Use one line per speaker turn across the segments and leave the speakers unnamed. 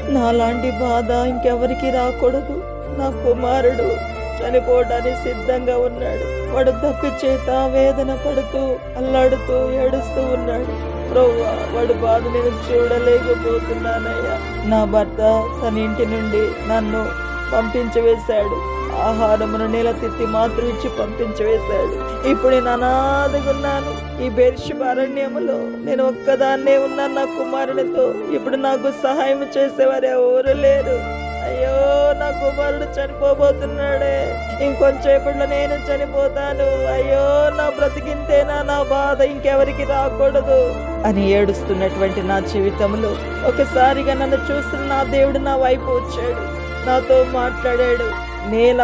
నాలాంటి బాధ ఇంకెవరికి రాకూడదు. నా కుమారుడు చనిపోవడానికి సిద్ధంగా ఉన్నాడు. వాడు తప్పి చేత వేదన పడుతూ అల్లాడుతూ ఏడుస్తూ ఉన్నాడు. ప్రభువా, వాడు బాధ నేను చూడలేకపోతున్నానయ్యా. నా భర్త తన ఇంటి నుండి నన్ను పంపించవేశాడు. ఆహారమును నెలతిత్తి మాత్రం ఇచ్చి పంపించవేశాడు. ఇప్పుడు నేను అనాథగున్నాను. ఈ బెర్షెబా అరణ్యములో నేను ఒక్కదాన్నే ఉన్నాను నా కుమారునితో. ఇప్పుడు నాకు సహాయం చేసేవారు ఎవరు లేరు. అయ్యో, నా కుమారుడు చనిపోబోతున్నాడే. ఇంకొంచేపట్లో నేను చనిపోతాను. అయ్యో, నా బ్రతికింతేనా, నా బాధ ఇంకెవరికి రాకూడదు అని ఏడుస్తున్నటువంటి నా జీవితంలో ఒకసారిగా నన్ను చూస్తున్న నా దేవుడు నా వైపు వచ్చాడు. నాతో మాట్లాడాడు. నేల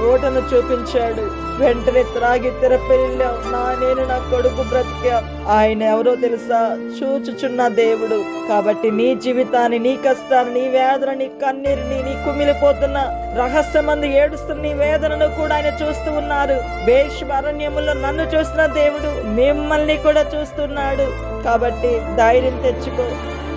ఓటను చూపించాడు. వెంటనే త్రాగి తెరపెళ్ళాం. నేను నా కొడుకు బ్రతికాం. ఆయన ఎవరో తెలుసా? చూచుచున్న దేవుడు. కాబట్టి నీ జీవితాన్ని, నీ కష్టాన్ని, నీ వేదన, నీ కన్నీరుని, నీ కుమిలిపోతున్న రహస్యమందు ఏడుస్తున్న నీ వేదనను కూడా ఆయన చూస్తూ ఉన్నారు. బెర్షెబా అరణ్యములో నన్ను చూస్తున్న దేవుడు మిమ్మల్ని కూడా చూస్తున్నాడు. కాబట్టి ధైర్యం తెచ్చుకో.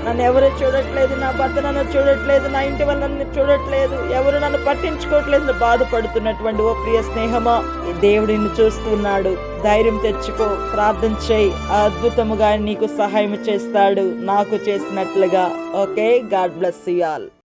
నన్ను ఎవరు చూడట్లేదు, నా భర్త నన్ను చూడట్లేదు, నా ఇంటి వాళ్ళు నన్ను చూడట్లేదు, ఎవరు నన్ను పట్టించుకోవట్లేదు బాధపడుతున్నటువంటి ఓ ప్రియ స్నేహమా, ఈ దేవుడు నిన్ను చూస్తున్నాడు. ధైర్యం తెచ్చుకో, ప్రార్థన చేయి. అద్భుతముగా నీకు సహాయం చేస్తాడు, నాకు చేసినట్లుగా. Okay, God bless you all.